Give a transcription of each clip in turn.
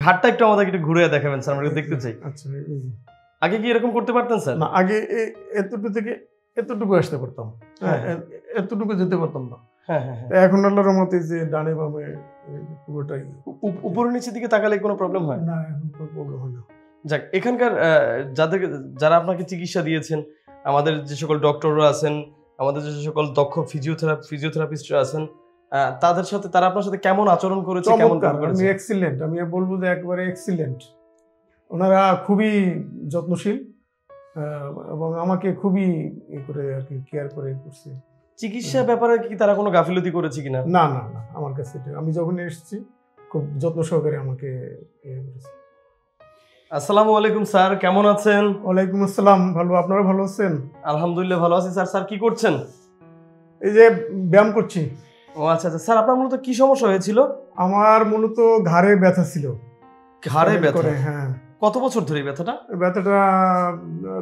ঘাটটা একটু আমাদেরকে একটু ঘুরে দেখাবেন স্যার, আমরা দেখতে চাই। আচ্ছা, আগে কি এরকম করতে পারতেন স্যার? না, আগে এতটুকু থেকে এতটুকু আসতে পারতাম, এতটুকু যেতে পারতাম না। এখন আল্লাহর রহমতে যে ডানে বামে পুরোটাই উপরে নিচের দিকে তাকালে কোনো প্রবলেম হয় না, এখন কোনো প্রবলেম হয় না। যাক, এখানকার যারা আপনাকে চিকিৎসা দিয়েছেন, আমাদের যে সকল ডক্টররা আছেন, আমাদের যে সকল দক্ষ ফিজিওথেরাপিস্টরা আছেন, তাদের সাথে তারা আপনার সাথে কেমন আচরণ করেছে, কেমন আমি এক্সিলেন্ট, আমি বলবো যে একবারে এক্সিলেন্ট। ওনারা খুবই যত্নশীল এবং আমাকে খুবই করে আর কি কেয়ার করে করছে। চিকিৎসা ব্যাপারে কি তারা কোনো গাফিলতি করেছে কিনা? না না না, আমার কাছে আমি যখন এসেছি খুব যত্ন সহকারে আমাকে করেছে। আসসালামু আলাইকুম স্যার, কেমন আছেন? ওয়ালাইকুম আসসালাম, ভালো। আপনারা ভালো আছেন? আলহামদুলিল্লাহ ভালো আছি স্যার। স্যার কি করছেন? এই যে ব্যায়াম করছি। ও আচ্ছা আচ্ছা। স্যার আপনার মূলত কি সমস্যা হয়েছিল? আমার মূলত ঘাড়ে ব্যথা ছিল। ঘাড়ে ব্যথা? হ্যাঁ। কত বছর ধরে ব্যথাটা? ব্যথাটা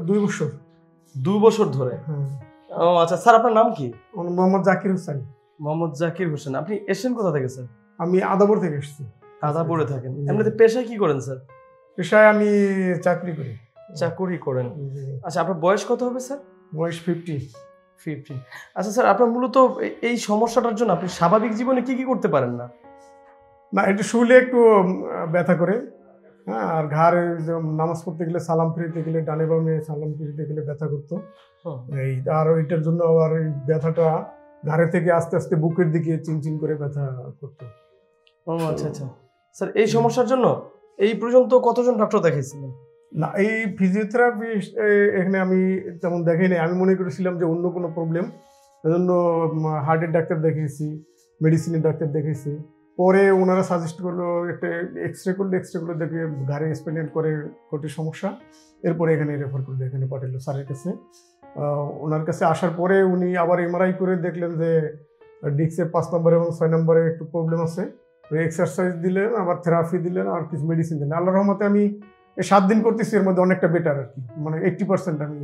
2 বছর। 2 বছর ধরে? হ্যাঁ। ও আচ্ছা। স্যার আপনার নাম কি? মোহাম্মদ জাকির হোসেন। মোহাম্মদ জাকির হোসেন। আপনি এসেছেন কোথা থেকে স্যার? আমি আদাবর থেকে এসেছি। আদাবরে থাকেন? এমনিতে পেশায় কি করেন স্যার? পেশায় আমি চাকরি করি। চাকরি করেন? আচ্ছা, আপনার বয়স কত হবে স্যার? বয়স 50। আচ্ছা স্যার, আপনার মূলত এই সমস্যাটার জন্য আপনি স্বাভাবিক জীবনে কি কি করতে পারেন না? না, একটু শুলে একটু ব্যথা করে, হ্যাঁ। আর ঘাড়ে নামাজ পড়তে গেলে, সালাম ফিরিতে গেলে, ডানে বামে সালাম ফিরিতে গেলে ব্যথা করতো। এই আর ওইটার জন্য আবার এই ব্যথাটা ঘাড়ে থেকে আস্তে আস্তে বুকের দিকে চিনচিন করে ব্যথা করতো। ও আচ্ছা আচ্ছা। স্যার এই সমস্যার জন্য এই পর্যন্ত কতজন ডক্টর দেখাইছিলেন? না, এই ফিজিওথেরাপি এখানে আমি তেমন দেখাই নাই। আমি মনে করেছিলাম যে অন্য কোনো প্রবলেম, সেজন্য হার্টের ডাক্তার দেখিয়েছি, মেডিসিনের ডাক্তার দেখিয়েছি। পরে ওনারা সাজেস্ট করলো একটা এক্সরে করলে দেখে ঘাড়ে স্পেন্ড করে কোটি সমস্যা। এরপরে এখানে রেফার করলো, এখানে পাঠালো স্যারের কাছে। ওনার কাছে আসার পরে উনি আবার এমআরআই করে দেখলেন যে ডিস্কের 5 নম্বরে এবং 6 নম্বরে একটু প্রবলেম আছে। এক্সারসাইজ দিলেন, আবার থেরাপি দিলেন, আর কিছু মেডিসিন দিলেন। আল্লাহর রহমতে আমি 7 দিন করতেছি, এর মধ্যে অনেকটা বেটার আর কি, মানে 80% আমি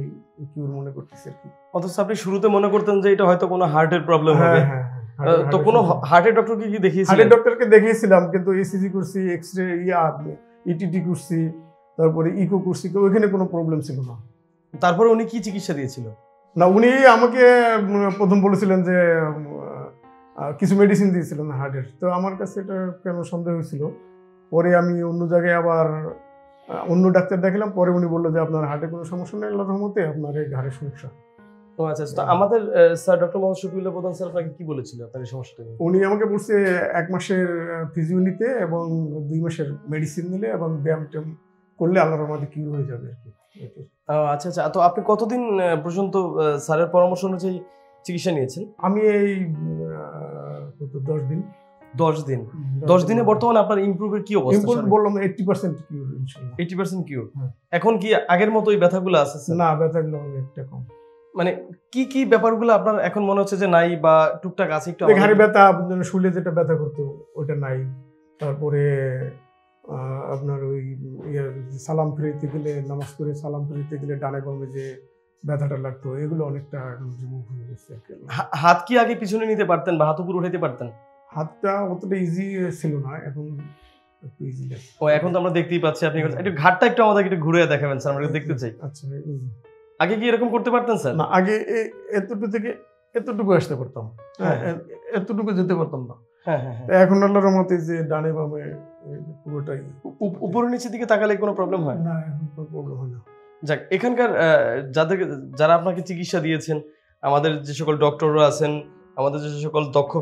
কিউর মনে করতেছি আর কি। অথচ আপনি শুরুতে মনে করতেন যে এটা হয়তো কোনো হার্টের প্রবলেম হবে। তো কোনো হার্টের ডক্টরকে কি দেখিয়েছিলেন? হার্টের ডক্টরকে দেখিয়েছিলাম, কিন্তু ইসিজি করছি, এক্সরে, ইটিটি করছি, তারপরে ইকো করছি, তো ওইখানে কোনো প্রবলেম ছিল না। তারপরে উনি কি চিকিৎসা দিয়েছিল? না, উনি আমাকে প্রথম বলেছিলেন যে কিছু মেডিসিন দিয়েছিলেন হার্টের। তো আমার কাছে এটা কেন সন্দেহ হয়েছিল। পরে আমি অন্য জায়গায় আবার অন্য ডাক্তার দেখালাম। পরে উনি বললো যে আপনার হার্টে কোনো সমস্যা নেই, আল্লাহর রহমতে আপনার এই ঘাড়ের সমস্যা। ও আচ্ছা। তো আমাদের স্যার ডক্টর মোহাম্মদ শফিউল্লাহ প্রধান স্যার আপনাকে কি বলেছিল আপনার এই সমস্যাটা নিয়ে? উনি আমাকে বলছে 1 মাসের ফিজিও নিতে এবং 2 মাসের মেডিসিন নিলে এবং ব্যায়াম ট্যায়াম করলে আল্লাহর রহমতে কিউর হয়ে যাবে আর কি। আচ্ছা আচ্ছা। তো আপনি কতদিন পর্যন্ত স্যারের পরামর্শ অনুযায়ী চিকিৎসা নিয়েছেন? আমি এই 10 দিন। 10 দিন? 10 দিনে বর্তমানে আপনার ইমপ্রুভের কি অবস্থা? ইমপ্রুভ বললাম 80% কিউর ইনশাআল্লাহ। 80% কিউর? এখন কি আগের মতোই ব্যথাগুলো আছে স্যার? না, ব্যথাগুলো অনেকটা কম। মানে কি কি ব্যাপারগুলো আপনার এখন মনে হচ্ছে যে নাই বা টুকটাক আছে? একটু ঘাড়ে ব্যথা, শুলে যেটা ব্যথা করতো ওটা নাই। তারপরে আপনার ওই সালাম ফিরাইতে গেলে, নামাজ পড়ে সালাম ফিরাইতে গেলে ডানে বামে যে ব্যথাটা লাগতো, এগুলো অনেকটা রিমুভ হয়ে গেছে। হাত কি আগে পিছনে নিতে পারতেন বা হাত উপর উঠাইতে পারতেন? হাতটা অতটা ইজি ছিল না, এখন একটু ইজি লাগে। ও এখন তো আমরা দেখতেই পাচ্ছি আপনি একটু ঘাটটা একটু আমাদেরকে একটু ঘুরে দেখাবেন স্যার, আমরা দেখতে চাই। আচ্ছা। আগে কি এরকম করতে পারতেন স্যার? না, আগে এতটুকু থেকে এতটুকু আসতে পারতাম, এতটুকু যেতে পারতাম না। এখন আল্লাহর রহমতে যে ডানে বামে পুরোটাই উপরে নিচের দিকে তাকালে কোনো প্রবলেম হয় না, এখন কোনো প্রবলেম হয় না। যাক, এখানকার যারা আপনাকে চিকিৎসা দিয়েছেন, আমাদের যে সকল ডক্টররা আছেন, আমাদের যে সকল দক্ষ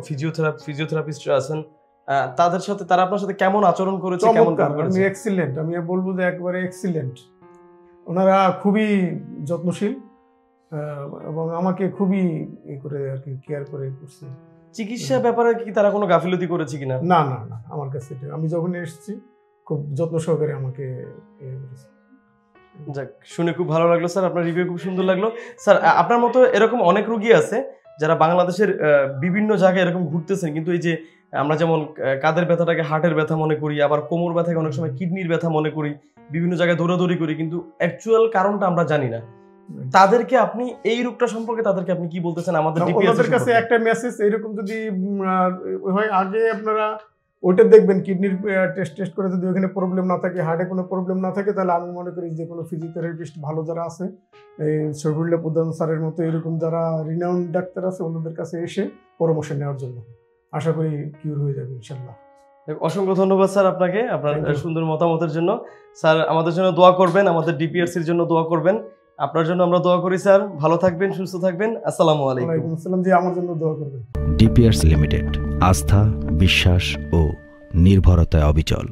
ফিজিওথেরাপিস্টরা আছেন, তাদের সাথে তারা আপনার সাথে কেমন আচরণ করেছে, কেমন করেছে? আমি এক্সিলেন্ট, আমি বলবো যে একবারে এক্সিলেন্ট। ওনারা খুবই যত্নশীল এবং আমাকে খুবই করে আর কি কেয়ার করে করছে। চিকিৎসা ব্যাপারে কি তারা কোনো গাফিলতি করেছে কিনা? না না না, আমার কাছে আমি যখন এসেছি খুব যত্ন সহকারে আমাকে করেছে। যাক, শুনে খুব ভালো লাগলো স্যার, আপনার রিভিউ খুব সুন্দর লাগলো স্যার। আপনার মতো এরকম অনেক রোগী আছে যারা বাংলাদেশের বিভিন্ন জায়গায় এরকম ঘুরতেছেন, কিন্তু এই যে আমরা যেমন কাঁধের ব্যথাটাকে হার্টের ব্যথা মনে করি, আবার কোমর ব্যথাকে অনেক সময় কিডনির ব্যথা মনে করি, বিভিন্ন জায়গায় দৌড়াদৌড়ি করি, কিন্তু অ্যাকচুয়াল কারণটা আমরা জানি না। তাদেরকে আপনি এই রোগটা সম্পর্কে তাদেরকে আপনি কি বলতেছেন? আমাদের ওনাদের কাছে একটা মেসেজ, এরকম যদি হয়, আগে আপনারা ওইটা দেখবেন কিডনির টেস্ট করে যদি ওখানে প্রবলেম না থাকে, হার্টে কোনো প্রবলেম না থাকে, তাহলে আমি মনে করি যে কোনো ফিজিওথেরাপিস্ট ভালো যারা আছে, এই শফিউল্লাহ প্রধান স্যারের মতো এরকম যারা রিনাউন্ড ডাক্তার আছে ওনাদের কাছে এসে পরামর্শ নেওয়ার জন্য আশা করি কিউর হয়ে যাবে ইনশাল্লাহ। অসংখ্য ধন্যবাদ স্যার আপনাকে, আপনার Thank you. সুন্দর মতামতের জন্য। স্যার আমাদের জন্য দোয়া করবেন, আমাদের ডিপিআরসির জন্য দোয়া করবেন। আপনার জন্য আমরা দোয়া করি স্যার, ভালো থাকবেন, সুস্থ থাকবেন। আসসালামু আলাইকুম। ওয়ালাইকুম আসসালাম, জি আমার জন্য দোয়া করবেন। ডিপিআরস লিমিটেড, আস্থা, বিশ্বাস ও নির্ভরতায় অবিচল।